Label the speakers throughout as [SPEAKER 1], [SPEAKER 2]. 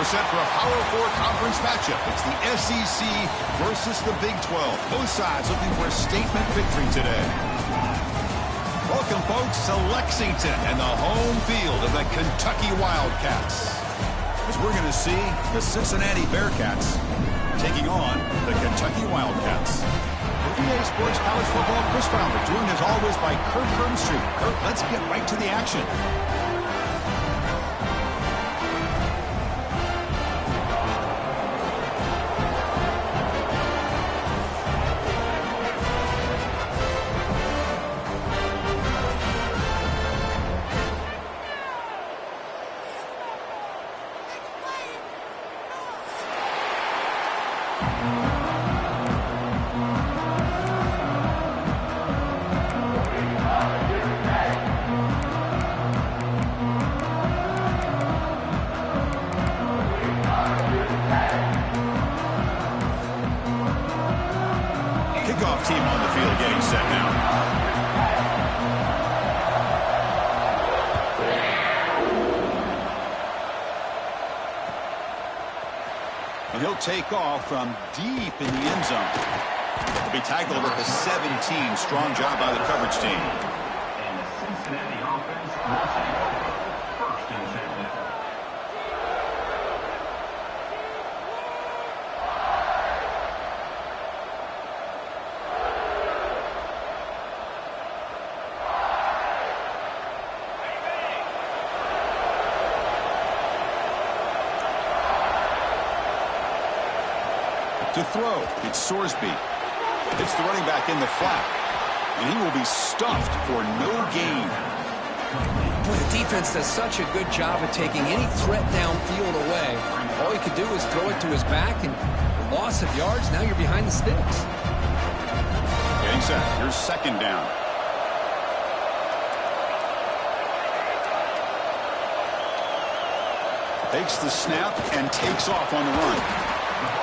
[SPEAKER 1] We're set for a Power 4 conference matchup. It's the SEC versus the Big 12. Both sides looking for a statement victory today. Welcome, folks, to Lexington and the home field of the Kentucky Wildcats. As we're going to see the Cincinnati Bearcats taking on the Kentucky Wildcats. For EA Sports College Football, Chris Fowler, joined as always by Kirk Herbstreit. Kirk, let's get right to the action. Kickoff team on the field getting set now. And he'll take off from deep in the end zone. He'll be tackled at the 17. Strong job by the coverage team.
[SPEAKER 2] And the Cincinnati offense will take over. First and 10.
[SPEAKER 1] To throw, it's Sorsby. It's the running back in the flat. And he will be stuffed for no gain.
[SPEAKER 3] Boy, the defense does such a good job of taking any threat downfield away. All he could do is throw it to his back, and loss of yards, now you're behind the sticks.
[SPEAKER 1] Getting set. Here's second down. Takes the snap and takes off on the run.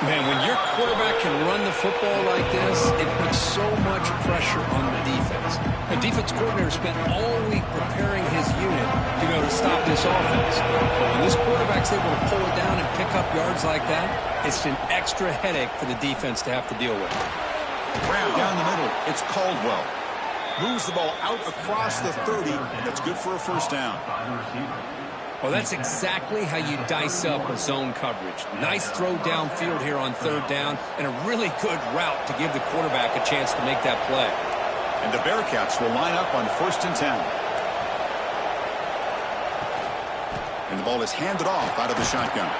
[SPEAKER 3] Man, when your quarterback can run the football like this, it puts so much pressure on the defense. The defense coordinator spent all week preparing his unit to be able to stop this offense. When this quarterback's able to pull it down and pick up yards like that, it's an extra headache for the defense to have to deal with.
[SPEAKER 1] Grab down the middle. It's Caldwell. Moves the ball out across the 30, and that's good for a first down.
[SPEAKER 3] Well, that's exactly how you dice up a zone coverage. Nice throw downfield here on third down, and a really good route to give the quarterback a chance to make that play.
[SPEAKER 1] And the Bearcats will line up on first and 10. And the ball is handed off out of the shotgun.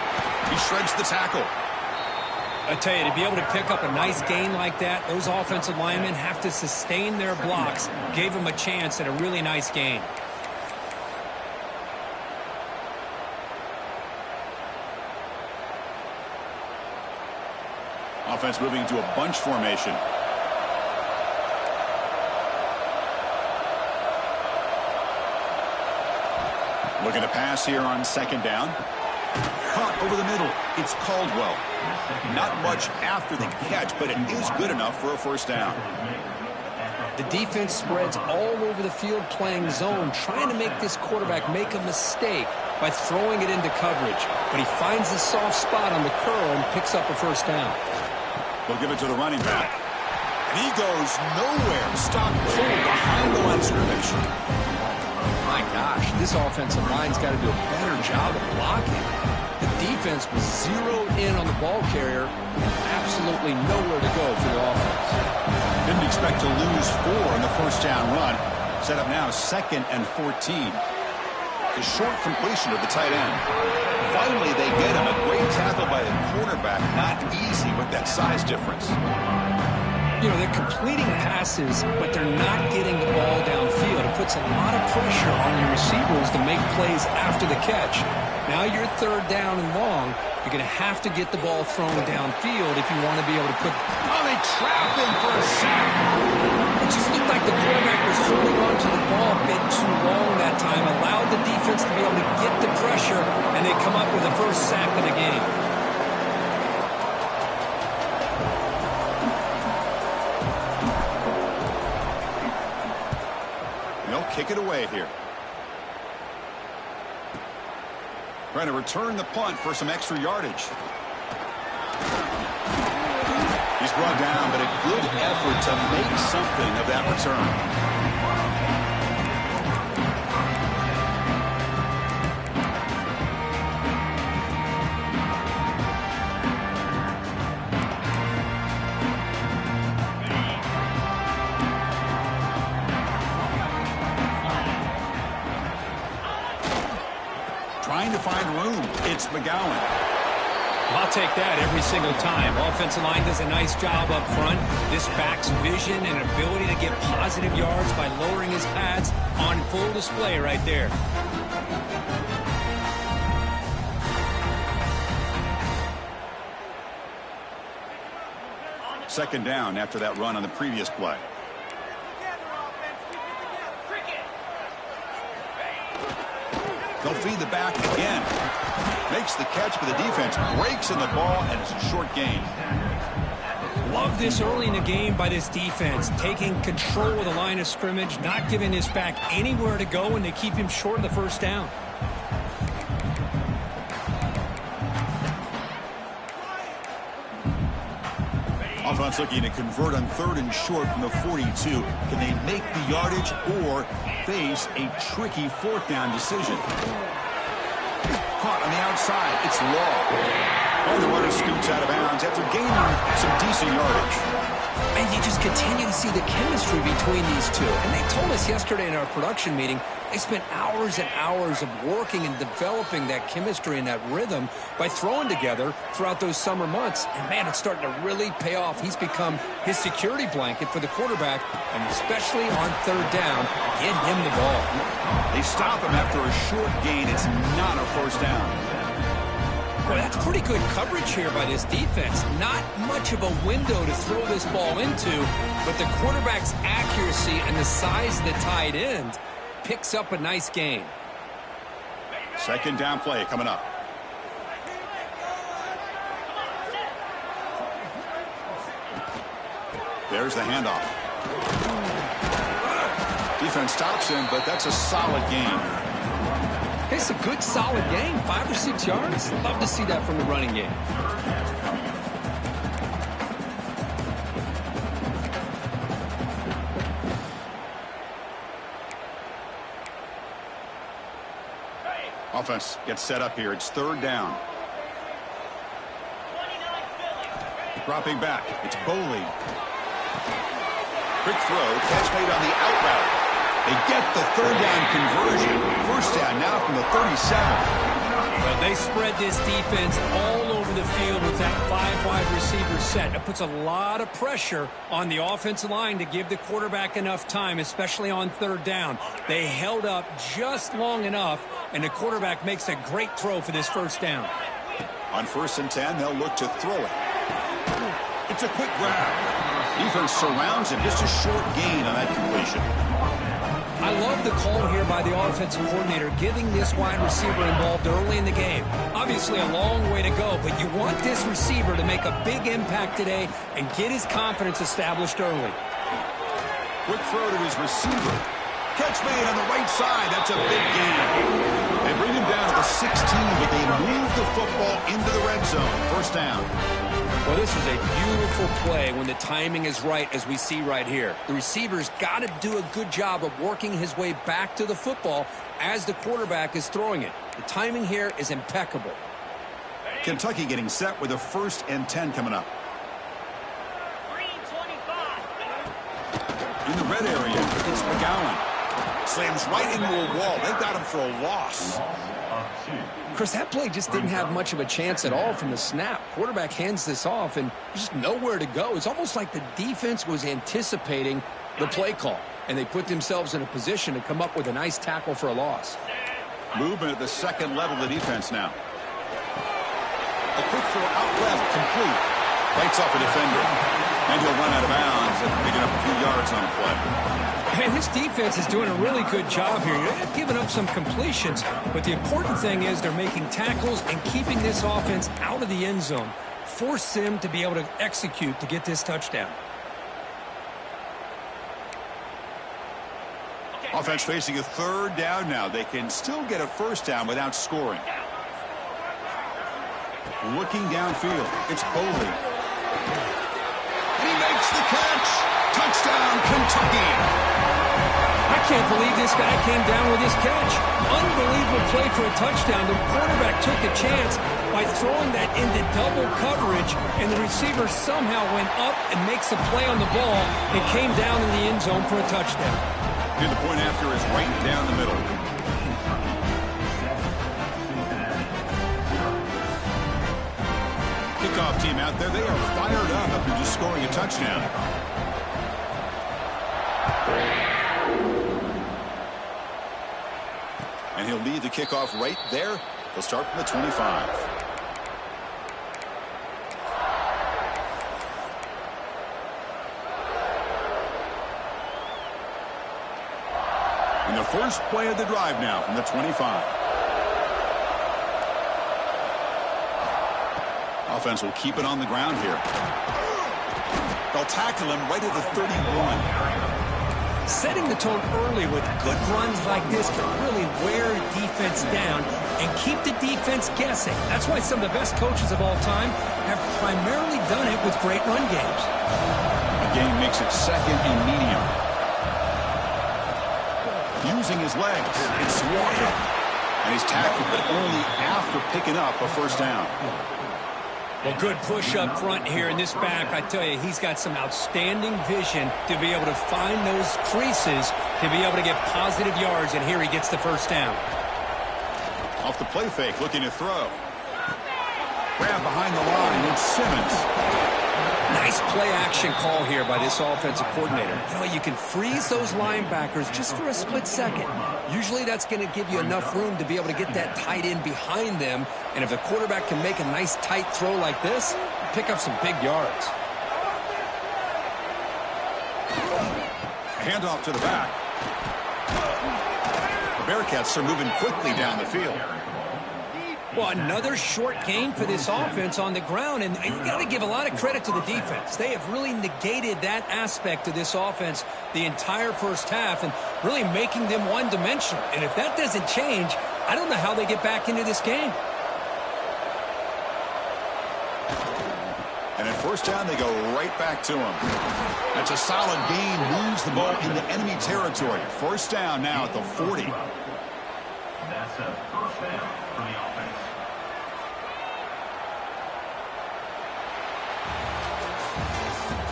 [SPEAKER 1] He shreds the tackle.
[SPEAKER 3] I tell you, to be able to pick up a nice gain like that, those offensive linemen have to sustain their blocks. Gave him a chance at a really nice gain.
[SPEAKER 1] Offense moving into a bunch formation. Looking to pass here on second down. Caught over the middle. It's Caldwell. Not much after the catch, but it is good enough for a first down.
[SPEAKER 3] The defense spreads all over the field playing zone, trying to make this quarterback make a mistake by throwing it into coverage. But he finds the soft spot on the curl and picks up a first down.
[SPEAKER 1] We'll give it to the running back. And he goes nowhere. Stop cold behind the line of scrimmage.
[SPEAKER 3] My gosh, this offensive line's got to do a better job of blocking. The defense was zeroed in on the ball carrier. Absolutely nowhere to go for the offense.
[SPEAKER 1] Didn't expect to lose 4 in the first down run. Set up now second and 14. The short completion of the tight end. Finally, they get him. A great tackle by the cornerback. Not easy with that size difference.
[SPEAKER 3] You know, they're completing passes, but they're not getting the ball downfield. It puts a lot of pressure on your receivers to make plays after the catch. Now you're third down and long. You're going to have to get the ball thrown downfield if you want to be able to put...
[SPEAKER 1] Oh, they trapped him for a sack.
[SPEAKER 3] It just looked like the quarterback was holding on to the ball a bit too long that time, allowed the defense to be able to get the pressure, and they come up with the first sack of the game. They'll
[SPEAKER 1] kick it away here. Trying to return the punt for some extra yardage. He's brought down, but a good effort to make something of that return. Trying to find room. It's McGowan.
[SPEAKER 3] I'll take that every single time. Offensive line does a nice job up front. This back's vision and ability to get positive yards by lowering his pads on full display right there.
[SPEAKER 1] Second down after that run on the previous play. They'll feed the back again. Makes the catch, but the defense breaks in the ball, and it's a short gain.
[SPEAKER 3] Love this early in the game by this defense, taking control of the line of scrimmage, not giving this back anywhere to go, and they keep him short of the first down.
[SPEAKER 1] Offense looking to convert on 3rd and short from the 42. Can they make the yardage or face a tricky 4th down decision? Caught on the outside. It's Law. And the runner scoots out of bounds after gaining some decent yardage.
[SPEAKER 3] And you just continue to see the chemistry between these two. And they told us yesterday in our production meeting, they spent hours and hours of working and developing that chemistry and that rhythm by throwing together throughout those summer months. And, man, it's starting to really pay off. He's become his security blanket for the quarterback, and especially on 3rd down, get him the ball.
[SPEAKER 1] They stop him after a short gain. It's not a first down.
[SPEAKER 3] Boy, that's pretty good coverage here by this defense. Not much of a window to throw this ball into, but the quarterback's accuracy and the size of the tight end picks up a nice gain.
[SPEAKER 1] Second down play coming up. There's the handoff. Defense stops him, but that's a solid gain.
[SPEAKER 3] It's a good, solid gain. 5 or 6 yards. Love to see that from the running game.
[SPEAKER 1] Offense gets set up here. It's 3rd down. Dropping back. It's Boley. Quick throw. Catch made on the out route. They get the 3rd down conversion. First down now from the 37.
[SPEAKER 3] Well, they spread this defense all over the field with that 5 wide receiver set. It puts a lot of pressure on the offensive line to give the quarterback enough time, especially on 3rd down. They held up just long enough, and the quarterback makes a great throw for this first down.
[SPEAKER 1] On 1st and 10, they'll look to throw it. It's a quick grab. Defense surrounds him. Just a short gain on that completion.
[SPEAKER 3] I love the call here by the offensive coordinator, getting this wide receiver involved early in the game. Obviously a long way to go, but you want this receiver to make a big impact today and get his confidence established early.
[SPEAKER 1] Quick throw to his receiver. Catch made on the right side. That's a big gain. They bring him down to the 16, but they move the football into the red zone. First down.
[SPEAKER 3] Well, this is a beautiful play when the timing is right, as we see right here. The receiver's got to do a good job of working his way back to the football as the quarterback is throwing it. The timing here is impeccable.
[SPEAKER 1] Kentucky getting set with a 1st and 10 coming up. In the red area, it's McGowan. Slams right into a wall. They've got him for a loss.
[SPEAKER 3] Chris, that play just didn't have much of a chance at all from the snap. Quarterback hands this off and just nowhere to go. It's almost like the defense was anticipating the play call, and they put themselves in a position to come up with a nice tackle for a loss.
[SPEAKER 1] Movement at the 2nd level of the defense now. A quick throw out left, complete. Bites off a defender. And he'll run out of bounds after picking up a few yards on the play.
[SPEAKER 3] And this defense is doing a really good job here. They're giving up some completions, but the important thing is they're making tackles and keeping this offense out of the end zone. Force them to be able to execute to get this touchdown.
[SPEAKER 1] Offense facing a 3rd down now. They can still get a first down without scoring. Looking downfield, it's Bowley. And he makes the catch. Touchdown, Kentucky.
[SPEAKER 3] I can't believe this guy came down with his catch. Unbelievable play for a touchdown. The quarterback took a chance by throwing that into double coverage, and the receiver somehow went up and makes a play on the ball and came down in the end zone for a touchdown.
[SPEAKER 1] And the point after is right down the middle. Kickoff team out there, they are fired up after just scoring a touchdown. And he'll lead the kickoff right there. He'll start from the 25. And the first play of the drive now from the 25. Offense will keep it on the ground here. They'll tackle him right at the 31.
[SPEAKER 3] Setting the tone early with good runs like this can really wear defense down and keep the defense guessing. That's why some of the best coaches of all time have primarily done it with great run games.
[SPEAKER 1] Again, makes it second and medium. Using his legs, it's swatted. And he's tackled, but only after picking up a first down.
[SPEAKER 3] Well, good push up front here in this back. I tell you, he's got some outstanding vision to be able to find those creases to be able to get positive yards, and here he gets the first down.
[SPEAKER 1] Off the play fake, looking to throw. Grab behind the line, it's Simmons.
[SPEAKER 3] Nice play-action call here by this offensive coordinator. You know, you can freeze those linebackers just for a split second. Usually that's going to give you enough room to be able to get that tight end behind them. And if the quarterback can make a nice tight throw like this, pick up some big yards.
[SPEAKER 1] Handoff to the back. The Bearcats are moving quickly down the field.
[SPEAKER 3] Well, another short gain for this offense on the ground, and you got to give a lot of credit to the defense. They have really negated that aspect of this offense the entire first half and really making them one-dimensional. And if that doesn't change, I don't know how they get back into this game.
[SPEAKER 1] And at first down, they go right back to him. That's a solid gain, moves the ball into enemy territory. First down now at the 40.
[SPEAKER 2] That's a first down for the offense.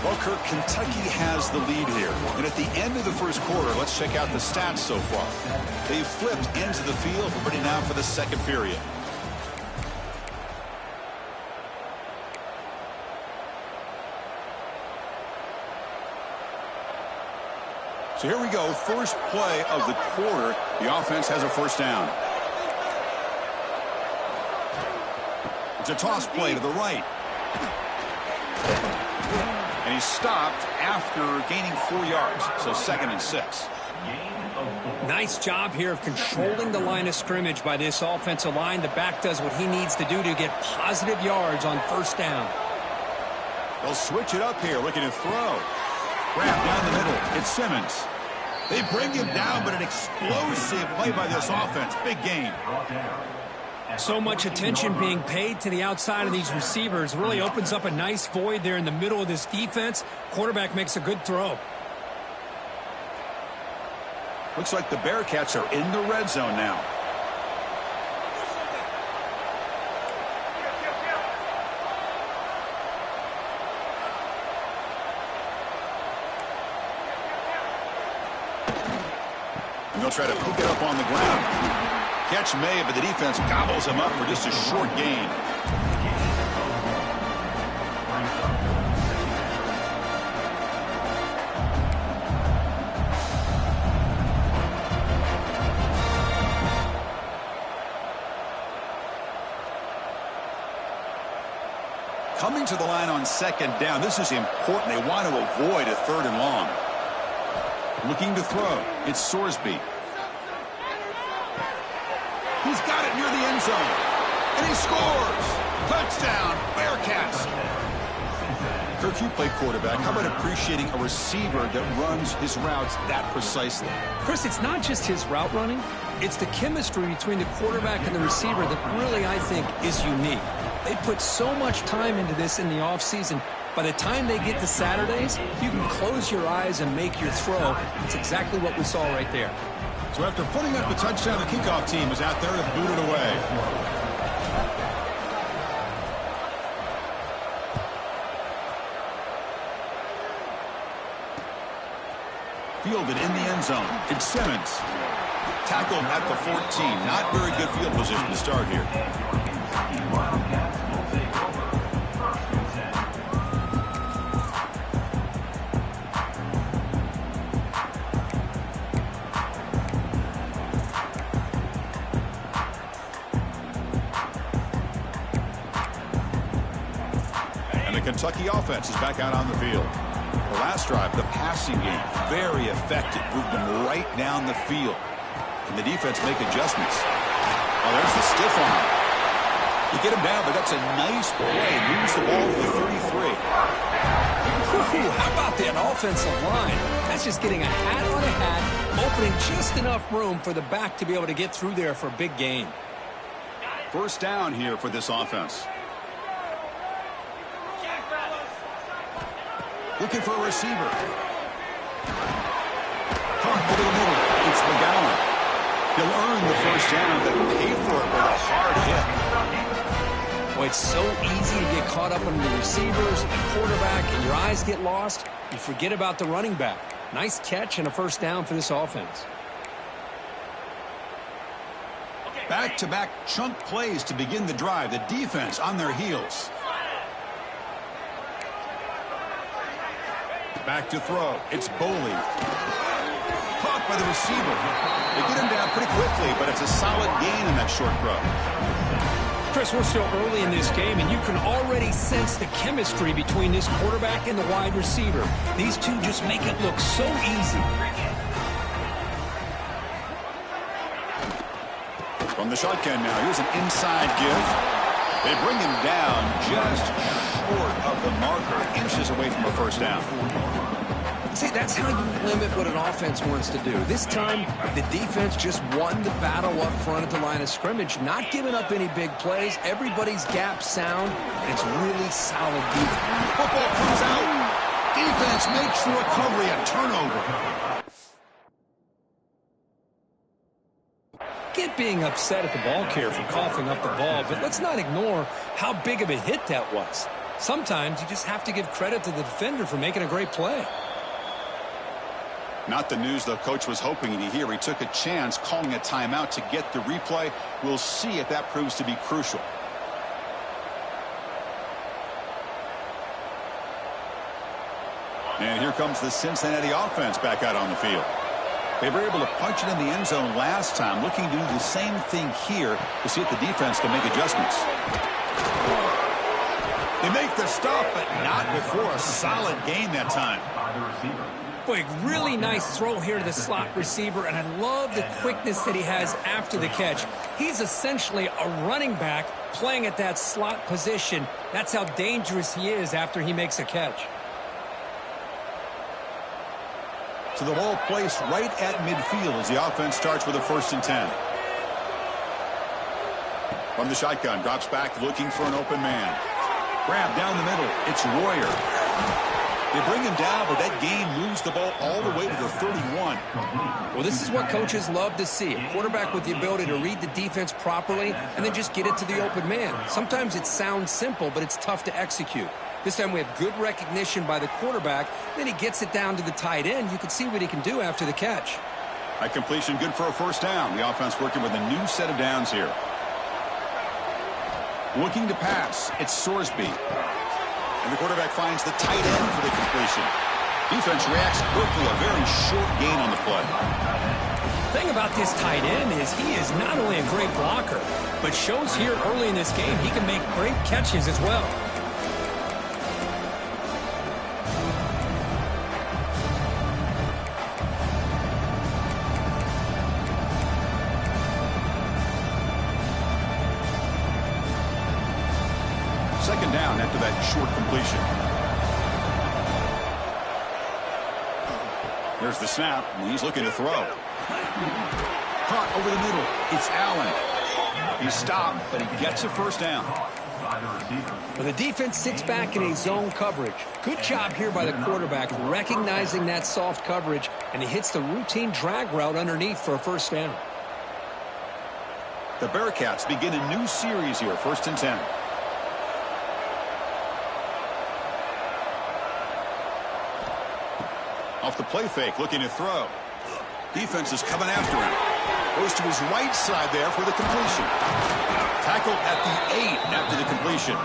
[SPEAKER 1] Well, Kirk, Kentucky has the lead here. And at the end of the first quarter, let's check out the stats so far. They've flipped into the field, ready now for the second period. So here we go, first play of the quarter. The offense has a first down. It's a toss play to the right. And he's stopped after gaining 4 yards, so 2nd and 6.
[SPEAKER 3] Nice job here of controlling the line of scrimmage by this offensive line. The back does what he needs to do to get positive yards on first down.
[SPEAKER 1] They'll switch it up here, looking to throw. Grab down the middle. It's Simmons. They bring him down, but an explosive play by this offense. Big gain.
[SPEAKER 3] So much attention being paid to the outside of these receivers really opens up a nice void there in the middle of this defense. Quarterback makes a good throw.
[SPEAKER 1] Looks like the Bearcats are in the red zone now. And they'll try to pick it up on the ground. Catch made, but the defense gobbles him up for just a short gain. Coming to the line on second down, this is important. They want to avoid a 3rd and long. Looking to throw. It's Sorsby. He's got it near the end zone. And he scores. Touchdown, Bearcats. Kirk, you play quarterback. How about appreciating a receiver that runs his routes that precisely?
[SPEAKER 3] Chris, it's not just his route running. It's the chemistry between the quarterback and the receiver that really, I think, is unique. They put so much time into this in the offseason. By the time they get to Saturdays, you can close your eyes and make your throw. It's exactly what we saw right there.
[SPEAKER 1] So after putting up the touchdown, the kickoff team is out there to boot it away. Fielded in the end zone. It's Simmons. Tackled at the 14. Not very good field position to start here. And the Kentucky offense is back out on the field. The last drive, the passing game, very effective. Moved them right down the field. And the defense make adjustments. Oh, there's the stiff arm. You get him down, but that's a nice play. Moves the ball to the 33.
[SPEAKER 3] Ooh, how about that offensive line? That's just getting a hat on a hat, opening just enough room for the back to be able to get through there for a big gain.
[SPEAKER 1] First down here for this offense. Looking for a receiver. Caught over the middle. It's McGowan. He'll earn the first down, but pay for it with a hard hit.
[SPEAKER 3] Boy, it's so easy to get caught up on the receivers and the quarterback, and your eyes get lost. You forget about the running back. Nice catch and a first down for this offense.
[SPEAKER 1] Back-to-back chunk plays to begin the drive. The defense on their heels. Back to throw. It's Boley. Caught by the receiver. They get him down pretty quickly, but it's a solid gain in that short throw.
[SPEAKER 3] Chris, we're still early in this game, and you can already sense the chemistry between this quarterback and the wide receiver. These two just make it look so easy.
[SPEAKER 1] From the shotgun now, here's an inside give. They bring him down just short of the marker, inches away from a first down.
[SPEAKER 3] See, that's how you limit what an offense wants to do. This time, the defense just won the battle up front at the line of scrimmage, not giving up any big plays. Everybody's gap sound, and it's really solid defense.
[SPEAKER 1] Football comes out. Defense makes the recovery, a turnover.
[SPEAKER 3] Get being upset at the ball carrier for coughing up the ball, but let's not ignore how big of a hit that was. Sometimes you just have to give credit to the defender for making a great play.
[SPEAKER 1] Not the news the coach was hoping to hear. He took a chance calling a timeout to get the replay. We'll see if that proves to be crucial. And here comes the Cincinnati offense back out on the field. They were able to punch it in the end zone last time, looking to do the same thing here to see if the defense can make adjustments. They make the stop, but not before a solid gain that time.
[SPEAKER 3] Boy, really nice throw here to the slot receiver, and I love the quickness that he has after the catch. He's essentially a running back playing at that slot position. That's how dangerous he is after he makes a catch.
[SPEAKER 1] So the ball placed right at midfield as the offense starts with a 1st and 10. From the shotgun, drops back looking for an open man. Grab down the middle. It's Royer. They bring him down, but that gain moves the ball all the way to the 31.
[SPEAKER 3] Well, this is what coaches love to see. A quarterback with the ability to read the defense properly and then just get it to the open man. Sometimes it sounds simple, but it's tough to execute. This time we have good recognition by the quarterback. Then he gets it down to the tight end. You can see what he can do after the catch.
[SPEAKER 1] That completion good for a first down. The offense working with a new set of downs here. Looking to pass. It's Sorsby. And the quarterback finds the tight end for the completion. Defense reacts quickly. A very short gain on the play.
[SPEAKER 3] The thing about this tight end is he is not only a great blocker, but shows here early in this game he can make great catches as well.
[SPEAKER 1] Second down after that short completion. Here's the snap, and he's looking to throw. Caught over the middle. It's Allen. He stopped, but he gets a first down.
[SPEAKER 3] Well, the defense sits back in a zone coverage. Good job here by the quarterback recognizing that soft coverage, and he hits the routine drag route underneath for a first down.
[SPEAKER 1] The Bearcats begin a new series here, 1st and 10. Off the play fake, looking to throw. Defense is coming after him. Goes to his right side there for the completion. Tackle at the 8 after the completion.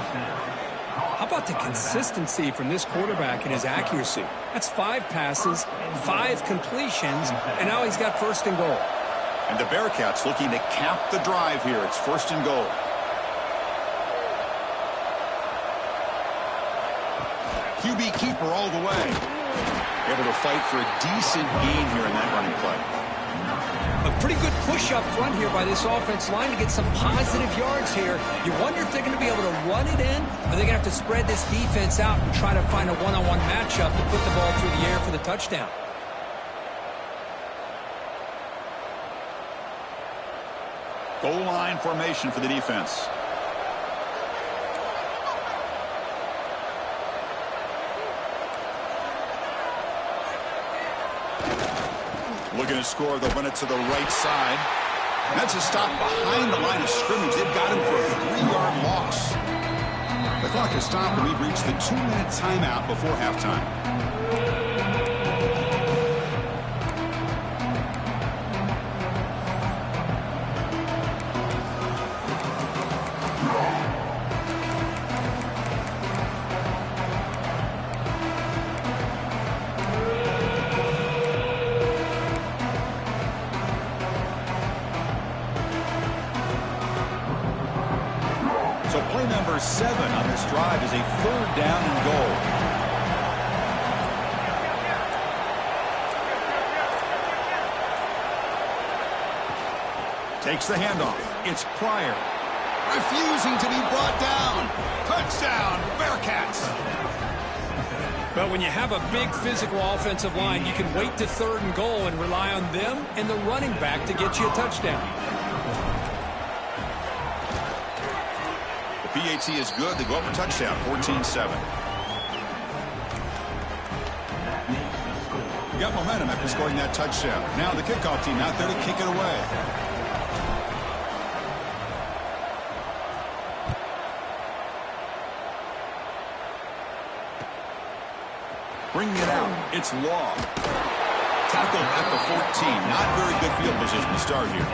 [SPEAKER 3] How about the consistency from this quarterback and his accuracy? That's 5 passes, 5 completions, and now he's got 1st and goal.
[SPEAKER 1] And the Bearcats looking to cap the drive here. It's 1st and goal. QB keeper all the way. Able to fight for a decent gain here in that running play.
[SPEAKER 3] A pretty good push up front here by this offense line to get some positive yards here. You wonder if they're going to be able to run it in, or they're going to have to spread this defense out and try to find a one-on-one matchup to put the ball through the air for the touchdown.
[SPEAKER 1] Goal line formation for the defense. Looking to score, they'll run it to the right side. And that's a stop behind the line of scrimmage. They've got him for a 3-yard loss. The clock has stopped, and we've reached the 2-minute timeout before halftime. So play number 7 on this drive is a 3rd down and goal. Takes the handoff. It's Pryor. Refusing to be brought down. Touchdown, Bearcats.
[SPEAKER 3] But when you have a big physical offensive line, you can wait to 3rd and goal and rely on them and the running back to get you a touchdown.
[SPEAKER 1] PAT is good. They go up a touchdown, 14-7. Got momentum after scoring that touchdown. Now the kickoff team out there to kick it away. Bringing it out, it's Law. Tackle at the 14. Not very good field position to start here.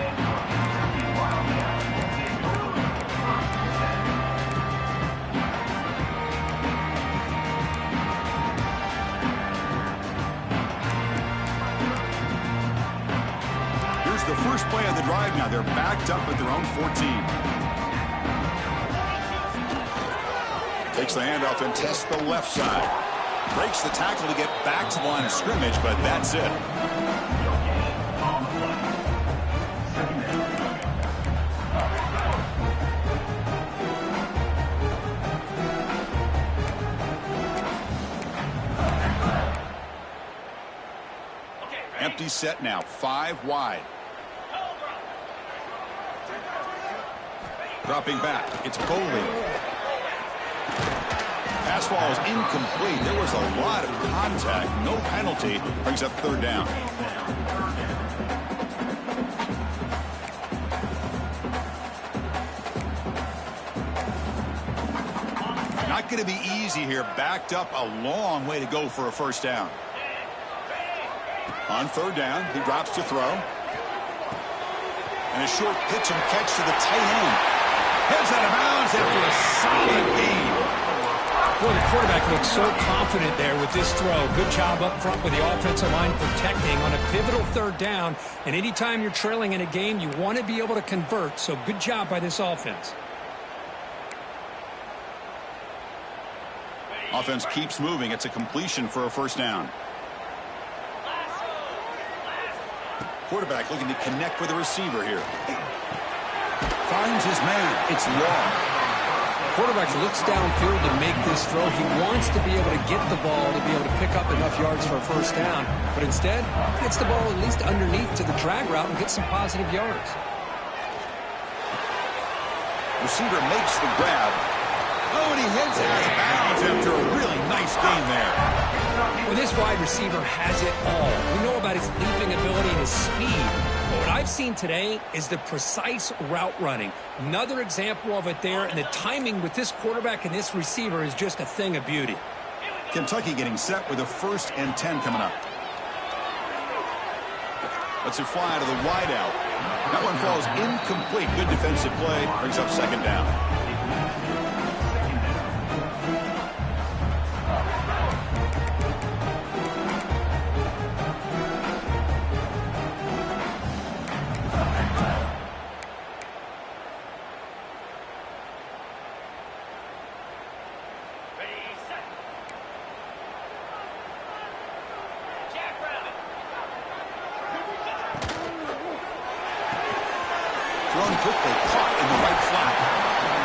[SPEAKER 1] The first play of the drive now. They're backed up at their own 14. Takes the handoff and tests the left side. Breaks the tackle to get back to the line of scrimmage, but that's it. Empty set now, 5 wide. Dropping back, it's Boley. Pass ball is incomplete. There was a lot of contact. No penalty. Brings up 3rd down. Not going to be easy here. Backed up a long way to go for a first down. On 3rd down, he drops to throw. And a short pitch and catch to the tight end. Heads out of bounds after a solid gain.
[SPEAKER 3] Boy, the quarterback looks so confident there with this throw. Good job up front with the offensive line protecting on a pivotal 3rd down. And anytime you're trailing in a game, you want to be able to convert. So good job by this offense.
[SPEAKER 1] Offense keeps moving. It's a completion for a first down. Quarterback looking to connect with the receiver here. Finds his man. It's Law.
[SPEAKER 3] Quarterback looks downfield to make this throw. He wants to be able to get the ball to be able to pick up enough yards for a first down. But instead, gets the ball at least underneath to the drag route and gets some positive yards.
[SPEAKER 1] Receiver makes the grab. Oh, and he heads out of bounds after a really nice gain there.
[SPEAKER 3] Well, this wide receiver has it all. We know about his leaping ability and his speed. But what I've seen today is the precise route running. Another example of it there, and the timing with this quarterback and this receiver is just a thing of beauty.
[SPEAKER 1] Kentucky getting set with a 1st and 10 coming up. Lets it fly to the wideout. That one falls incomplete. Good defensive play. Brings up 2nd down. Thrown quickly, caught in the right flat.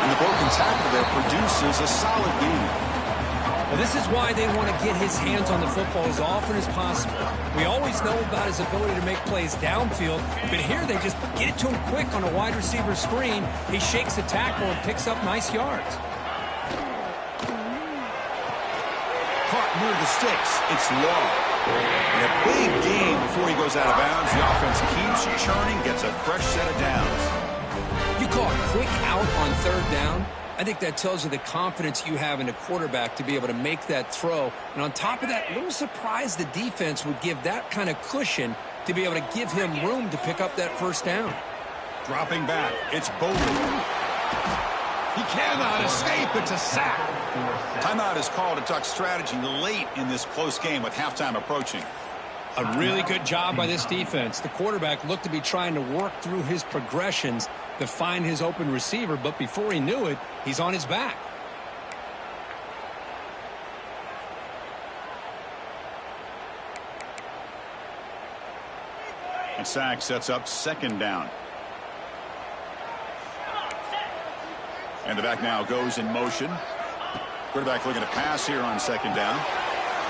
[SPEAKER 1] And the broken tackle there produces a solid gain.
[SPEAKER 3] Well, this is why they want to get his hands on the football as often as possible. We always know about his ability to make plays downfield, but here they just get it to him quick on a wide receiver screen. He shakes the tackle and picks up nice yards.
[SPEAKER 1] Caught near the sticks. It's long. And a big gain before he goes out of bounds. The offense keeps churning, gets a fresh set of downs.
[SPEAKER 3] You call a quick out on 3rd down. I think that tells you the confidence you have in a quarterback to be able to make that throw. And on top of that, a little surprised the defense would give that kind of cushion to be able to give him room to pick up that 1st down.
[SPEAKER 1] Dropping back, it's Bowman. He cannot escape. It's a sack. Timeout is called to talk strategy late in this close game with halftime approaching.
[SPEAKER 3] A really good job by this defense. The quarterback looked to be trying to work through his progressions to find his open receiver, but before he knew it, he's on his back.
[SPEAKER 1] And sack sets up 2nd down. And the back now goes in motion. Quarterback looking to pass here on 2nd down.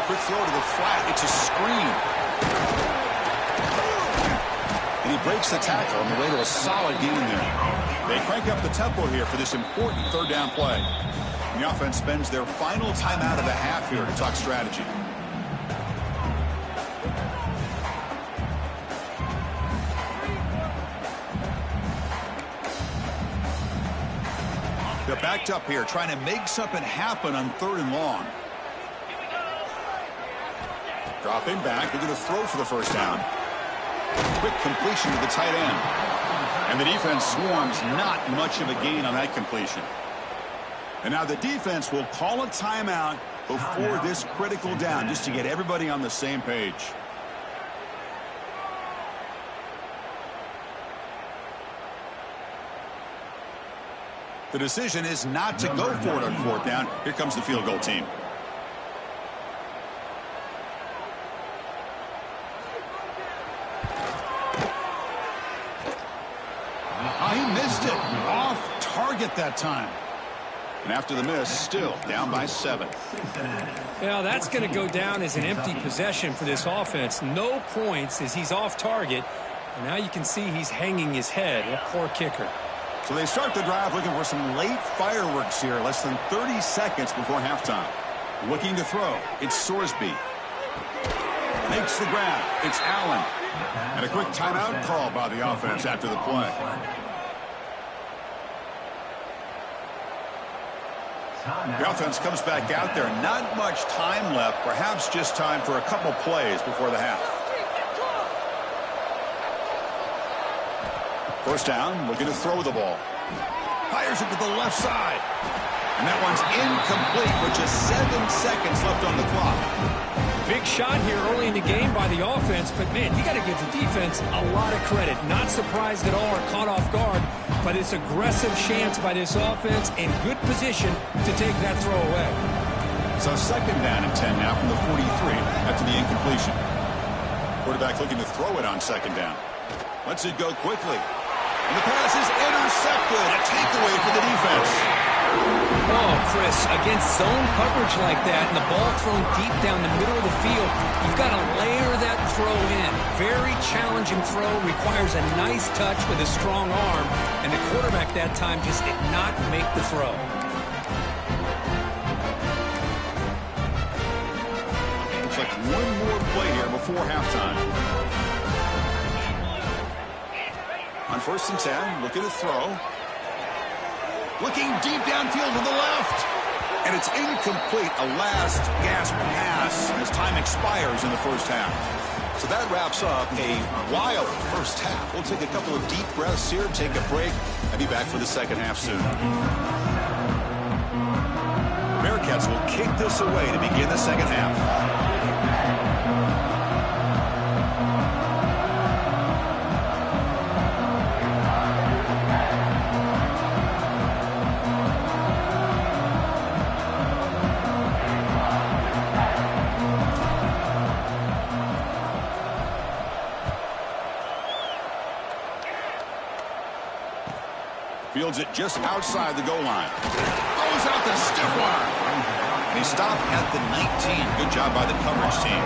[SPEAKER 1] Quick throw to the flat. It's a screen. And he breaks the tackle on the way to a solid gain there. They crank up the tempo here for this important 3rd down play. And the offense spends their final timeout of the half here to talk strategy. They're backed up here, trying to make something happen on 3rd and long. Dropping back, looking to throw for the 1st down. Quick completion to the tight end. And the defense swarms, not much of a gain on that completion. And now the defense will call a timeout before this critical down, just to get everybody on the same page. The decision is not to go for it on 4th down. Here comes the field goal team. He missed it. Off target that time. And after the miss, still down by 7.
[SPEAKER 3] Well, that's going to go down as an empty possession for this offense. No points as he's off target. And now you can see he's hanging his head. A poor kicker.
[SPEAKER 1] So they start the drive looking for some late fireworks here. Less than 30 seconds before halftime. Looking to throw. It's Sorsby. Makes the grab. It's Allen. And a quick timeout call by the offense after the play. The offense comes back out there. Not much time left. Perhaps just time for a couple plays before the half. 1st down, looking to throw the ball. Fires it to the left side. And that one's incomplete with just 7 seconds left on the clock.
[SPEAKER 3] Big shot here early in the game by the offense, but man, you got to give the defense a lot of credit. Not surprised at all or caught off guard by this aggressive chance by this offense in good position to take that throw away.
[SPEAKER 1] So 2nd down and 10 now from the 43 after the incompletion. Quarterback looking to throw it on 2nd down. Lets it go quickly. And the pass is intercepted. A takeaway for the defense.
[SPEAKER 3] Oh, Chris, against zone coverage like that and the ball thrown deep down the middle of the field, you've got to layer that throw in. Very challenging throw, requires a nice touch with a strong arm, and the quarterback that time just did not make the throw.
[SPEAKER 1] Looks like one more play here before halftime. On 1st and 10, looking to throw. Looking deep downfield to the left. And it's incomplete. A last gasp pass as time expires in the first half. So that wraps up a wild first half. We'll take a couple of deep breaths here, take a break, and be back for the second half soon. Bearcats will kick this away to begin the second half. Fields it just outside the goal line. Throws out the stiff arm. They stop at the 19. Good job by the coverage team.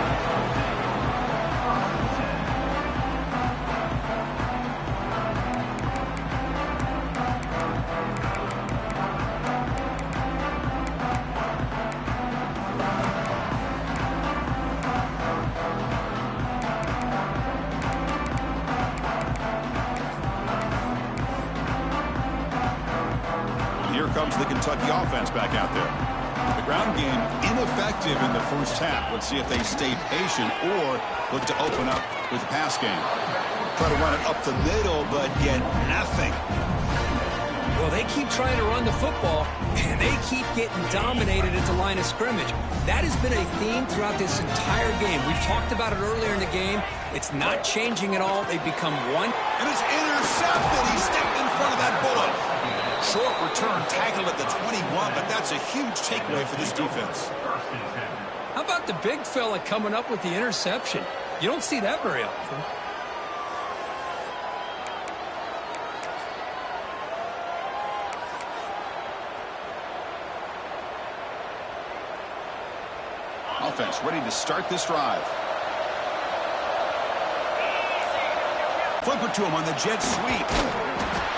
[SPEAKER 1] Here comes the Kentucky offense back out there. The ground game ineffective in the first half. Let's see if they stay patient or look to open up with the pass game. Try to run it up the middle, but get nothing.
[SPEAKER 3] Well, they keep trying to run the football, and they keep getting dominated at the line of scrimmage. That has been a theme throughout this entire game. We've talked about it earlier in the game. It's not changing at all. They've become one.
[SPEAKER 1] And it's intercepted. He stepped in front of that bullet. Short return, tackled at the 21, but that's a huge takeaway for this defense.
[SPEAKER 3] How about the big fella coming up with the interception? You don't see that very often.
[SPEAKER 1] Offense ready to start this drive. Flip it to him on the jet sweep.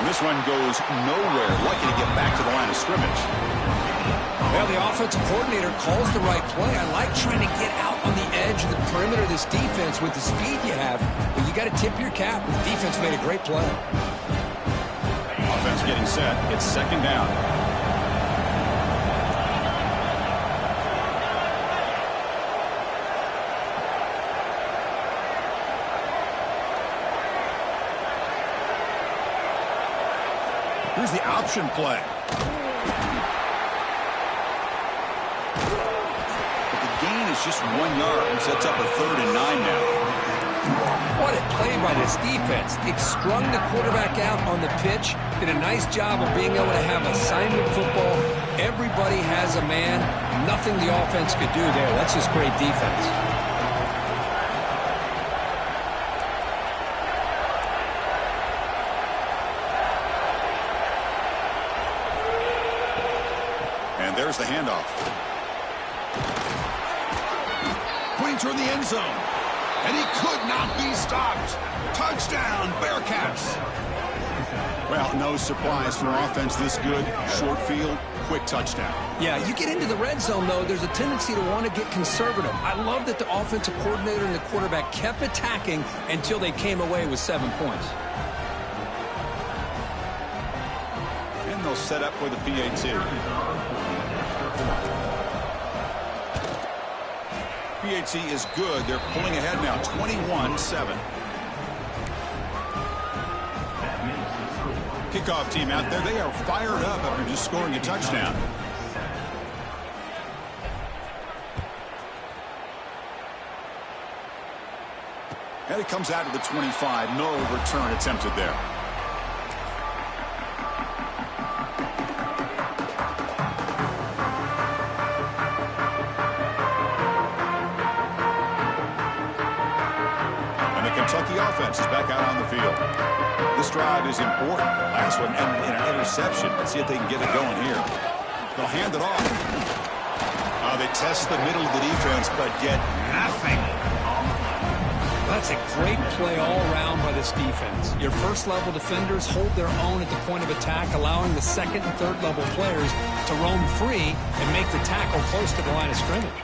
[SPEAKER 1] And this one goes nowhere. Lucky to get back to the line of scrimmage.
[SPEAKER 3] Well, the offensive coordinator calls the right play. I like trying to get out on the edge of the perimeter of this defense with the speed you have. But you got to tip your cap. The defense made a great play.
[SPEAKER 1] Offense getting set. It's second down. Here's the option play. But the gain is just 1 yard and sets up a 3rd and 9 now.
[SPEAKER 3] What a play by this defense. They've strung the quarterback out on the pitch. Did a nice job of being able to have assignment football. Everybody has a man. Nothing the offense could do there. That's just great defense. And there's the handoff. Pointing toward the end zone. And he could not be stopped. Touchdown, Bearcats. Well, no surprise for offense this good. Short field, quick touchdown. Yeah, you get into the red zone, though, there's a tendency to want to get conservative. I love that the offensive coordinator and the quarterback kept attacking until they came away with 7 points.
[SPEAKER 1] And they'll set up for the PAT. PAT is good. They're pulling ahead now, 21-7. Kickoff team out there. They are fired up after just scoring a touchdown. And it comes out to the 25. No return attempted there. Kentucky offense is back out on the field. This drive is important. The last one ended in an interception. Let's see if they can get it going here. They'll hand it off. They test the middle of the defense, but get nothing.
[SPEAKER 3] That's a great play all around by this defense. Your first-level defenders hold their own at the point of attack, allowing the second and third-level players to roam free and make the tackle close to the line of scrimmage.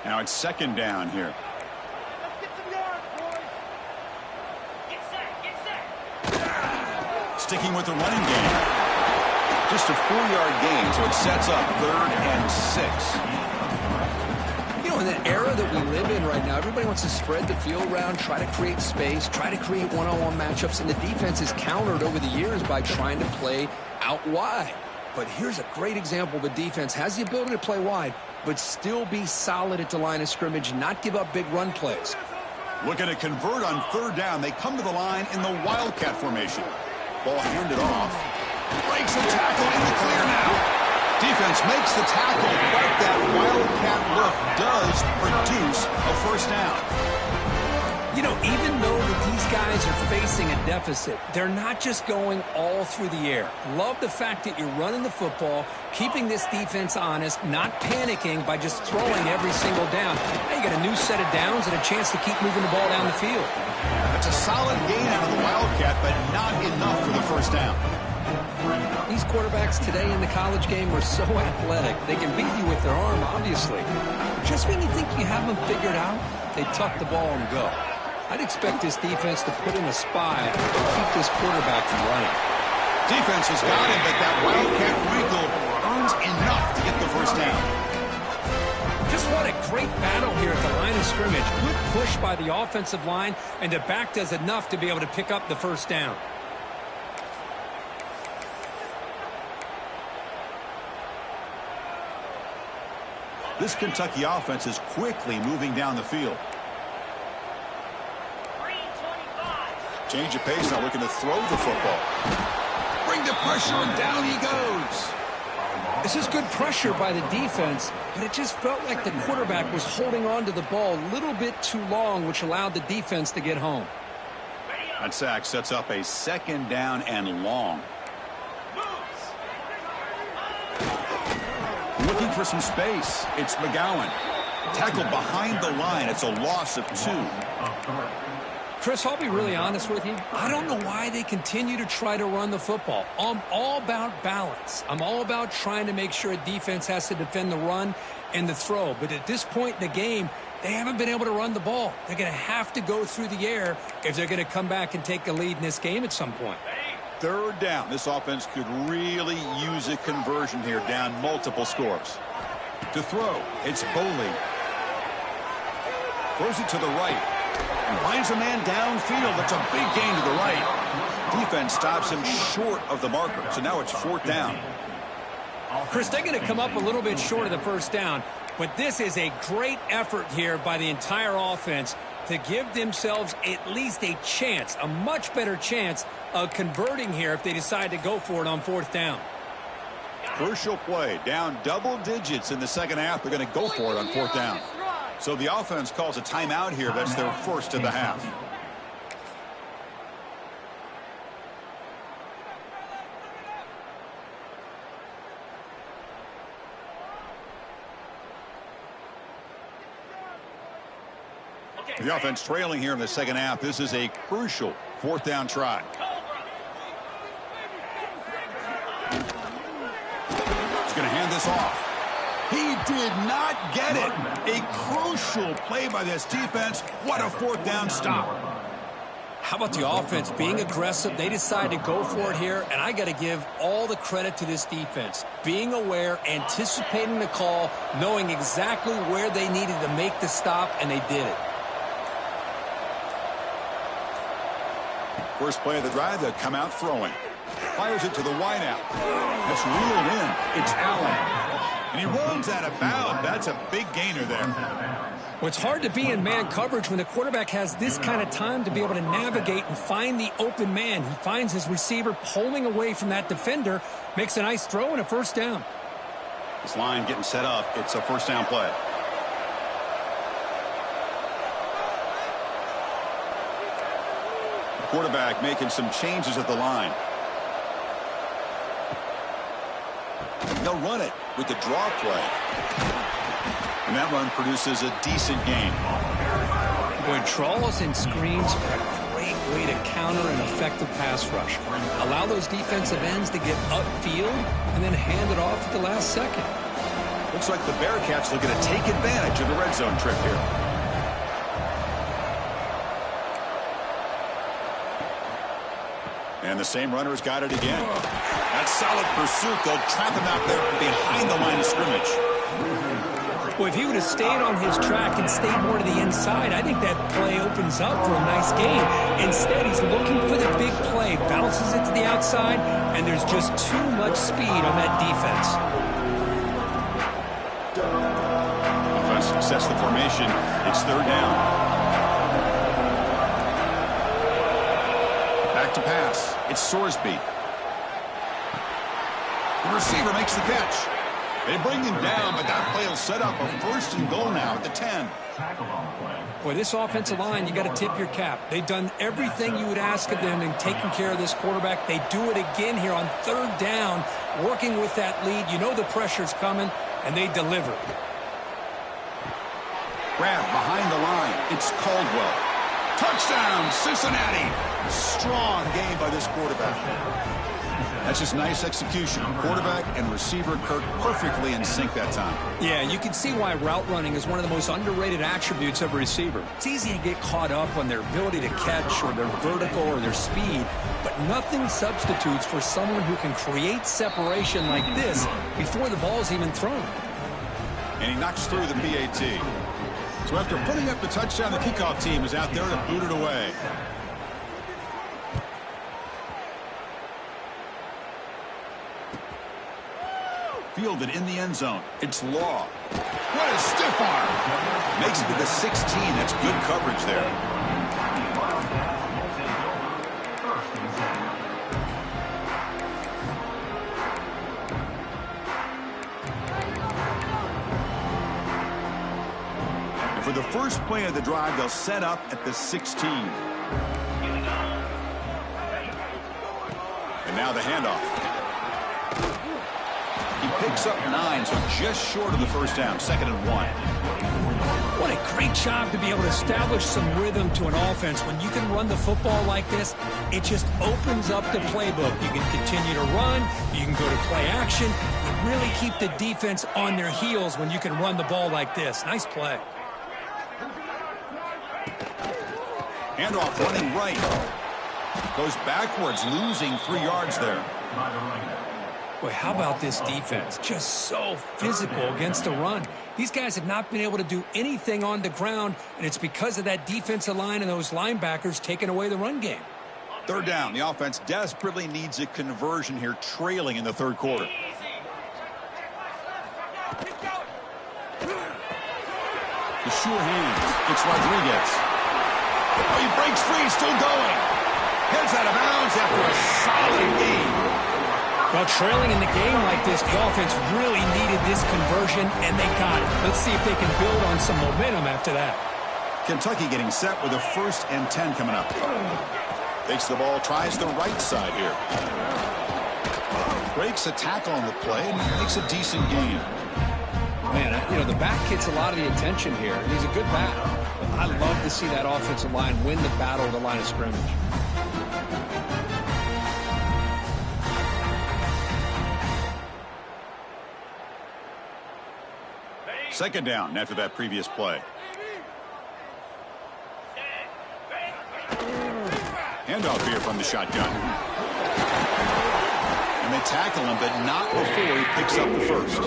[SPEAKER 1] Now it's second down here.
[SPEAKER 4] Let's get some yards, boys. Get set.
[SPEAKER 1] Sticking with the running game. Just a 4-yard gain, so it sets up 3rd and 6.
[SPEAKER 3] You know, in the era that we live in right now, everybody wants to spread the field around, try to create space, try to create one-on-one matchups, and the defense is countered over the years by trying to play out wide. But here's a great example. The defense has the ability to play wide, but still be solid at the line of scrimmage, not give up big run plays.
[SPEAKER 1] Looking to convert on 3rd down. They come to the line in the Wildcat formation. Ball handed off. Breaks a tackle in the clear now. Defense makes the tackle, but that Wildcat look does produce a 1st down.
[SPEAKER 3] You know, even though that these guys are facing a deficit, they're not just going all through the air. Love the fact that you're running the football, keeping this defense honest, not panicking by just throwing every single down. Now you got a new set of downs and a chance to keep moving the ball down the field.
[SPEAKER 1] It's a solid gain out of the Wildcat, but not enough for the 1st down.
[SPEAKER 3] These quarterbacks today in the college game are so athletic. They can beat you with their arm, obviously. Just when you think you have them figured out, they tuck the ball and go. I'd expect this defense to put in a spy to keep this quarterback from running.
[SPEAKER 1] Defense has got him, but that Wildcat wrinkle earns enough to get the 1st down.
[SPEAKER 3] Just what a great battle here at the line of scrimmage. Good push by the offensive line, and the back does enough to be able to pick up the 1st down.
[SPEAKER 1] This Kentucky offense is quickly moving down the field. Change of pace, now looking to throw the football. Bring the pressure, and down he goes.
[SPEAKER 3] This is good pressure by the defense, but it just felt like the quarterback was holding on to the ball a little bit too long, which allowed the defense to get home.
[SPEAKER 1] That sack sets up a 2nd down and long. Looking for some space. It's McGowan. Tackled behind the line. It's a loss of 2.
[SPEAKER 3] Chris, I'll be really honest with you. I don't know why they continue to try to run the football. I'm all about balance. I'm all about trying to make sure a defense has to defend the run and the throw. But at this point in the game, they haven't been able to run the ball. They're going to have to go through the air if they're going to come back and take a lead in this game at some point.
[SPEAKER 1] 3rd down. This offense could really use a conversion here, down multiple scores. To throw, it's Boley. Throws it to the right. And finds a man downfield. That's a big gain to the right. Defense stops him short of the marker. So now it's 4th down.
[SPEAKER 3] Chris, they're going to come up a little bit short of the 1st down. But this is a great effort here by the entire offense to give themselves at least a chance, a much better chance of converting here if they decide to go for it on 4th down.
[SPEAKER 1] Crucial play. Down double digits in the 2nd half. They're going to go for it on 4th down. So the offense calls a timeout here. That's their 1st of the half. The offense trailing here in the 2nd half. This is a crucial 4th down try. He's going to hand this off. He did not get it. A crucial play by this defense. What a 4th down stop.
[SPEAKER 3] How about the offense being aggressive? They decide to go for it here, and I got to give all the credit to this defense. Being aware, anticipating the call, knowing exactly where they needed to make the stop, and they did it.
[SPEAKER 1] First play of the drive, they'll come out throwing. Fires it to the wideout. That's reeled in. It's Allen. And he runs out of bounds. That's a big gainer there.
[SPEAKER 3] Well, it's hard to be in man coverage when the quarterback has this kind of time to be able to navigate and find the open man. He finds his receiver pulling away from that defender, makes a nice throw and a 1st down.
[SPEAKER 1] This line getting set up. It's a 1st down play. Quarterback making some changes at the line. They'll run it with the draw play. And that run produces a decent gain.
[SPEAKER 3] Boy, draws and screens are a great way to counter an effective pass rush. Allow those defensive ends to get upfield and then hand it off at the last second.
[SPEAKER 1] Looks like the Bearcats looking to take advantage of the red zone trip here. And the same runner's got it again. That solid pursuit. They'll trap him out there behind the line of scrimmage.
[SPEAKER 3] Well, if he would have stayed on his track and stayed more to the inside, I think that play opens up for a nice gain. Instead, he's looking for the big play, bounces it to the outside, and there's just too much speed on that defense.
[SPEAKER 1] Offense success the formation. It's third down. Back to pass. It's Sorsby. The receiver makes the catch. They bring him down, but that play will set up a first and goal now at the 10.
[SPEAKER 3] Boy, this offensive line, you got to tip your cap. They've done everything you would ask of them in taking care of this quarterback. They do it again here on third down, working with that lead. You know the pressure's coming, and they deliver.
[SPEAKER 1] Grab behind the line. It's Caldwell. Touchdown, Cincinnati. Strong game by this quarterback. That's just nice execution. Quarterback and receiver Kirk perfectly in sync that time.
[SPEAKER 3] Yeah, you can see why route running is one of the most underrated attributes of a receiver. It's easy to get caught up on their ability to catch or their vertical or their speed, but nothing substitutes for someone who can create separation like this before the ball's even thrown.
[SPEAKER 1] And he knocks through the PAT. So after putting up the touchdown, the kickoff team is out there to boot it away. Fielded in the end zone. It's Law. What a stiff arm. Makes it to the 16. That's good coverage there. And for the first play of the drive, they'll set up at the 16. And now the handoff. He picks up 9, so just short of the first down, 2nd and 1.
[SPEAKER 3] What a great job to be able to establish some rhythm to an offense. When you can run the football like this, it just opens up the playbook. You can continue to run. You can go to play action. You really keep the defense on their heels when you can run the ball like this. Nice play.
[SPEAKER 1] Handoff running right. Goes backwards, losing 3 yards there.
[SPEAKER 3] Boy, how about this defense? Just so physical against the run. These guys have not been able to do anything on the ground, and it's because of that defensive line and those linebackers taking away the run game.
[SPEAKER 1] Third down. The offense desperately needs a conversion here, trailing in the third quarter. The sure hands. It's Rodriguez. Oh, he breaks free, still going. Heads out of bounds after a solid gain.
[SPEAKER 3] Well, trailing in the game like this, the offense really needed this conversion, and they got it. Let's see if they can build on some momentum after that.
[SPEAKER 1] Kentucky getting set with a 1st and 10 coming up. Takes the ball, tries the right side here. Breaks a tackle on the play and makes a decent gain.
[SPEAKER 3] Man, you know, the back gets a lot of the attention here, and he's a good back. But I love to see that offensive line win the battle at the line of scrimmage.
[SPEAKER 1] Second down after that previous play. Handoff here from the shotgun. And they tackle him, but not before he picks up the first.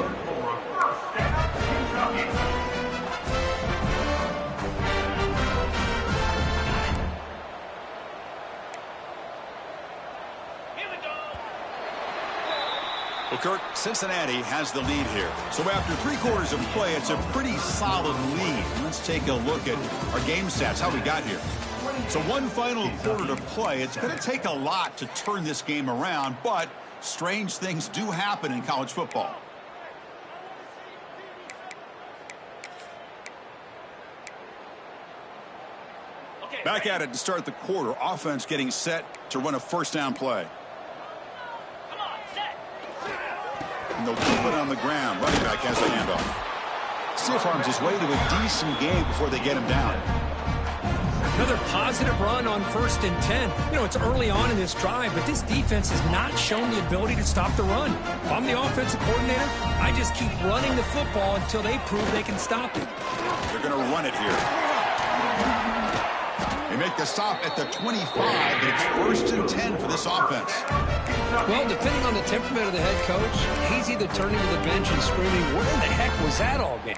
[SPEAKER 1] Well, Kirk, Cincinnati has the lead here. So after 3 quarters of play, it's a pretty solid lead. Let's take a look at our game stats, how we got here. So one final quarter to play. It's going to take a lot to turn this game around, but strange things do happen in college football. Back at it to start the quarter. Offense getting set to run a first down play. And they'll keep it on the ground. Running back has the handoff. Stiff arms his way to a decent game before they get him down.
[SPEAKER 3] Another positive run on 1st and 10. You know, it's early on in this drive, but this defense has not shown the ability to stop the run. If I'm the offensive coordinator, I just keep running the football until they prove they can stop it.
[SPEAKER 1] They're going to run it here. They make the stop at the 25, but it's 1st and 10 for this offense.
[SPEAKER 3] Well, depending on the temperament of the head coach, he's either turning to the bench and screaming, where the heck was that all game?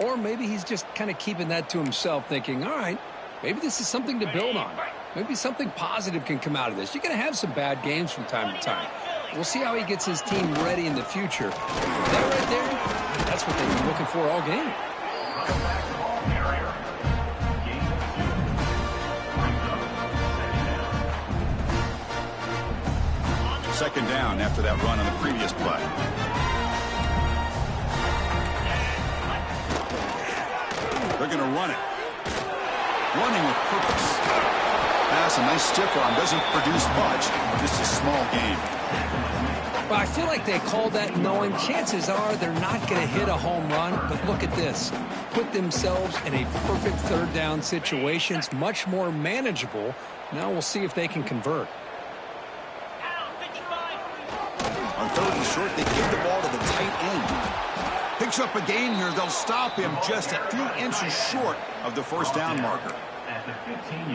[SPEAKER 3] Or maybe he's just kind of keeping that to himself, thinking, all right, maybe this is something to build on. Maybe something positive can come out of this. You're going to have some bad games from time to time. We'll see how he gets his team ready in the future. That right there, that's what they've been looking for all game.
[SPEAKER 1] Second down after that run on the previous play. They're going to run it. Running with purpose. Pass, a nice stiff arm. Doesn't produce much. Just a small gain.
[SPEAKER 3] Well, I feel like they called that knowing chances are they're not going to hit a home run. But look at this. Put themselves in a perfect third down situation. It's much more manageable. Now we'll see if they can convert.
[SPEAKER 1] On 3rd and short, they give the ball to the tight end. Picks up a gain here. They'll stop him just a few inches short of the first down marker.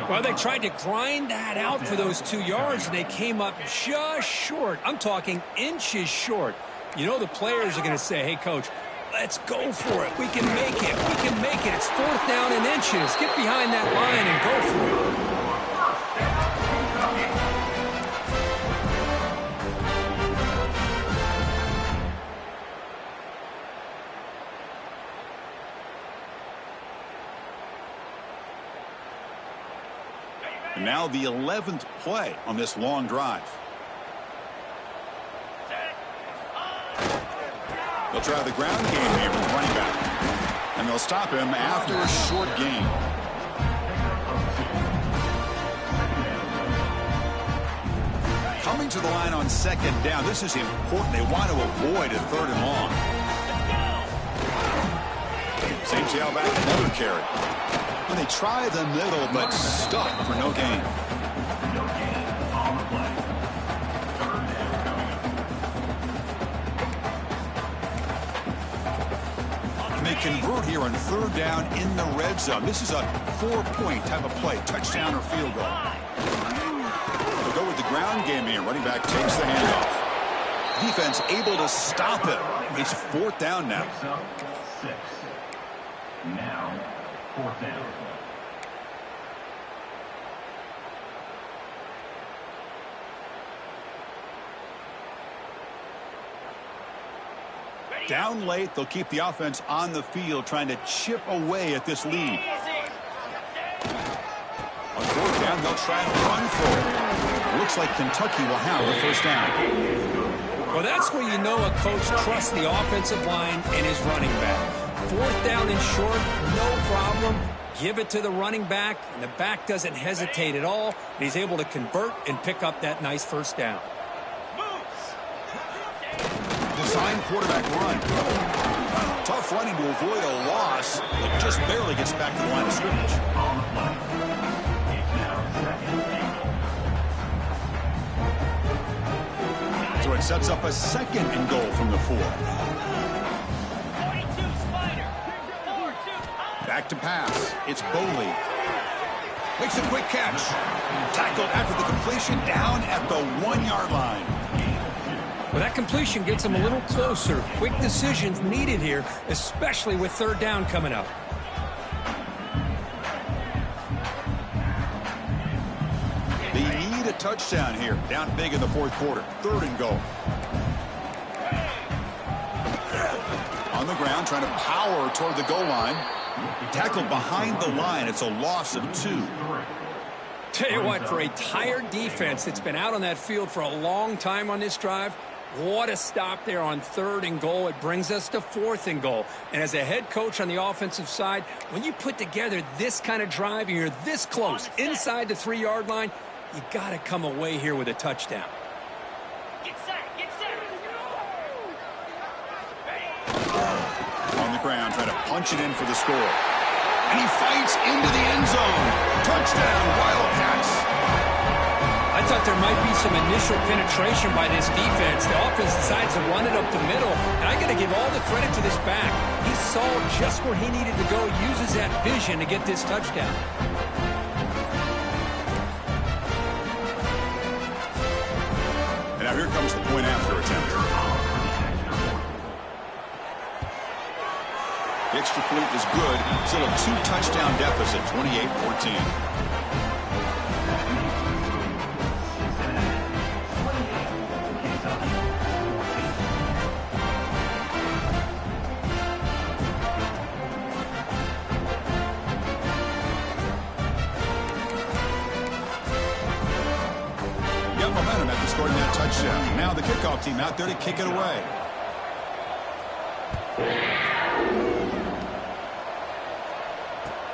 [SPEAKER 3] Well, they tried to grind that out for those 2 yards, and they came up just short. I'm talking inches short. You know the players are going to say, hey, Coach, let's go for it. We can make it. We can make it. It's 4th down in inches. Get behind that line and go for it.
[SPEAKER 1] And now the 11th play on this long drive. They'll try the ground game here with running back. And they'll stop him after a short gain. Coming to the line on 2nd down. This is important. They want to avoid a 3rd and long. Same tailback, another carry. And they try the middle, but stuck for no gain. And they convert here on 3rd down in the red zone. This is a 4-point type of play, touchdown or field goal. They'll go with the ground game here. Running back takes the handoff. Defense able to stop it. It's 4th down now.
[SPEAKER 2] Now, 4th down.
[SPEAKER 1] Down late, they'll keep the offense on the field, trying to chip away at this lead. On 4th down, they'll try and run for it. Looks like Kentucky will have the first down.
[SPEAKER 3] Well, that's where you know a coach trusts the offensive line and his running back. 4th down and short, no problem. Give it to the running back, and the back doesn't hesitate at all. He's able to convert and pick up that nice first down.
[SPEAKER 1] Design quarterback run. Tough running to avoid a loss, but just barely gets back to the line of scrimmage. So it sets up a 2nd and goal from the 4. Back to pass. It's Boley. Makes a quick catch. Tackled after the completion down at the 1-yard line.
[SPEAKER 3] Well, that completion gets him a little closer. Quick decisions needed here, especially with 3rd down coming up.
[SPEAKER 1] They need a touchdown here. Down big in the 4th quarter. 3rd and goal. On the ground, trying to power toward the goal line. Tackled behind the line. It's a loss of 2.
[SPEAKER 3] Tell you what, for a tired defense that's been out on that field for a long time on this drive, What a stop there on 3rd and goal. It brings us to 4th and goal. And as a head coach on the offensive side, when you put together this kind of drive and you're this close inside the 3-yard line, you got to come away here with a touchdown.
[SPEAKER 4] Get set, get set.
[SPEAKER 1] On the ground, trying to punch it in for the score. And he fights into the end zone. Touchdown, Wildcats.
[SPEAKER 3] I thought there might be some initial penetration by this defense. The offense decides to run it up the middle, and I got to give all the credit to this back. He saw just where he needed to go, uses that vision to get this touchdown.
[SPEAKER 1] And now here comes the point after attempt. The extra point is good. Still a 2-touchdown deficit, 28-14. Momentum after scoring that touchdown. Now the kickoff team out there to kick it away.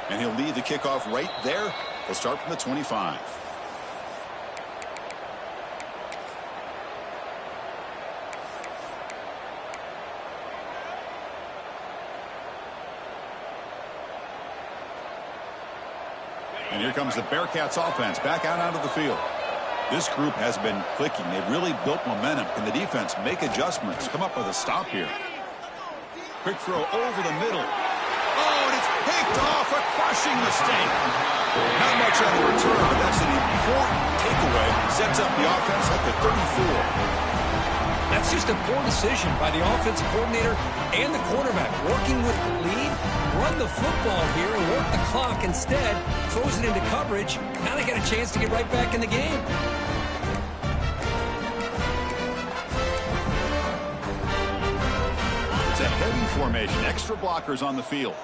[SPEAKER 1] And he'll lead the kickoff right there. They'll start from the 25. And here comes the Bearcats offense back out onto the field. This group has been clicking. They've really built momentum. Can the defense make adjustments? Come up with a stop here. Quick throw over the middle. Oh, and it's picked off. A crushing mistake. Not much on the return, but that's an important takeaway. Sets up the offense at the 34.
[SPEAKER 3] That's just a poor decision by the offensive coordinator and the quarterback. Working with the lead, run the football here and work the clock. Instead, throws it into coverage. Now they got a chance to get right back in the game.
[SPEAKER 1] It's a heavy formation. Extra blockers on the field.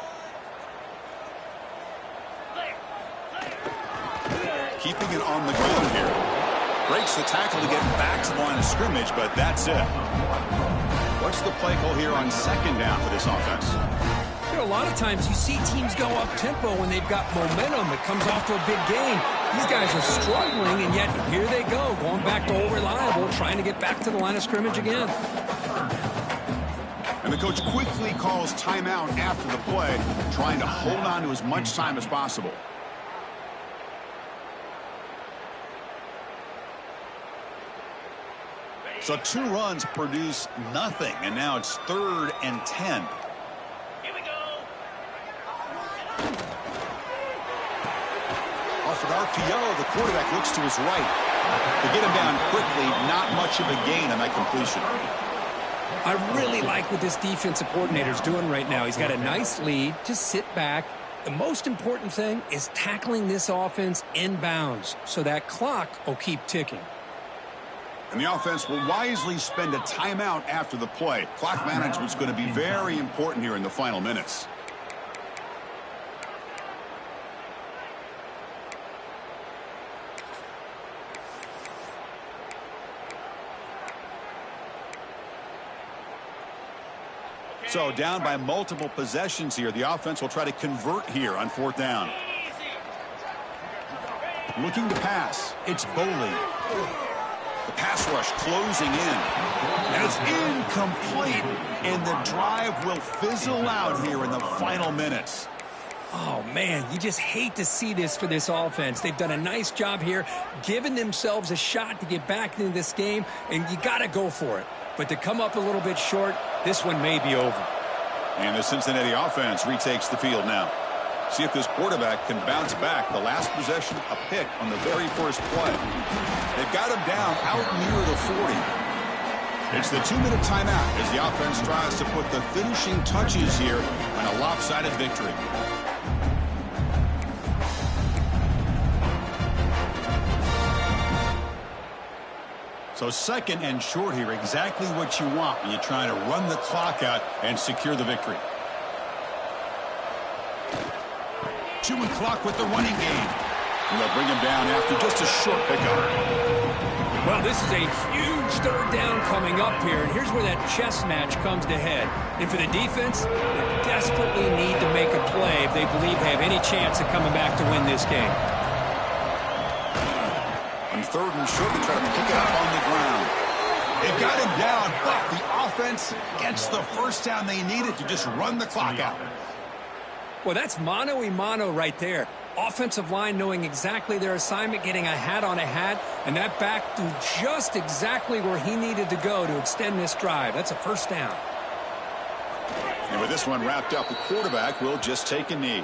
[SPEAKER 1] Keeping it on the ground here. Breaks the tackle to get back to the line of scrimmage, but that's it. What's the play call here on 2nd down for this offense?
[SPEAKER 3] You know, a lot of times you see teams go up-tempo when they've got momentum. It comes off to a big gain. These guys are struggling, and yet here they go, going back to old reliable, trying to get back to the line of scrimmage again.
[SPEAKER 1] And the coach quickly calls timeout after the play, trying to hold on to as much time as possible. So 2 runs produce nothing, and now it's 3rd and 10.
[SPEAKER 4] Here we go.
[SPEAKER 1] Off an RPO, the quarterback looks to his right. To get him down quickly, not much of a gain on that completion.
[SPEAKER 3] I really like what this defensive coordinator is doing right now. He's got a nice lead. Just sit back. The most important thing is tackling this offense inbounds so that clock will keep ticking.
[SPEAKER 1] And the offense will wisely spend a timeout after the play. Clock management is going to be very important here in the final minutes. So down by multiple possessions here. The offense will try to convert here on 4th down. Looking to pass. It's Boley. The pass rush closing in. And it's incomplete. And the drive will fizzle out here in the final minutes.
[SPEAKER 3] Oh, man, you just hate to see this for this offense. They've done a nice job here, giving themselves a shot to get back into this game, and you got to go for it. But to come up a little bit short, this one may be over.
[SPEAKER 1] And the Cincinnati offense retakes the field now. See if this quarterback can bounce back. The last possession, a pick on the very first play. They've got him down out near the 40. It's the 2-minute timeout as the offense tries to put the finishing touches here on a lopsided victory. So 2nd and short here, exactly what you want when you're trying to run the clock out and secure the victory. Chewing clock with the running game. And they'll bring him down after just a short pickup.
[SPEAKER 3] Well, this is a huge third down coming up here, and here's where that chess match comes to head. And for the defense, they desperately need to make a play if they believe they have any chance of coming back to win this game.
[SPEAKER 1] On third and short, they try to pick it up on the ground. They've got him down, but the offense gets the first down they needed to just run the clock out.
[SPEAKER 3] Well, that's mano-a-mano right there. Offensive line knowing exactly their assignment, getting a hat on a hat, and that back threw just exactly where he needed to go to extend this drive. That's a first down.
[SPEAKER 1] And with this one wrapped up, the quarterback will just take a knee.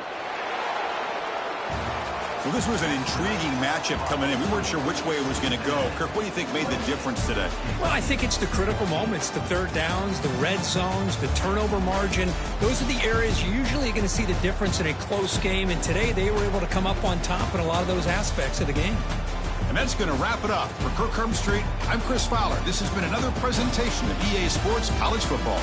[SPEAKER 1] Well, this was an intriguing matchup coming in. We weren't sure which way it was going to go. Kirk, what do you think made the difference today?
[SPEAKER 3] Well, I think it's the critical moments, the third downs, the red zones, the turnover margin. Those are the areas you're usually going to see the difference in a close game, and today they were able to come up on top in a lot of those aspects of the game.
[SPEAKER 1] And that's going to wrap it up. For Kirk Street, I'm Chris Fowler. This has been another presentation of EA Sports College Football.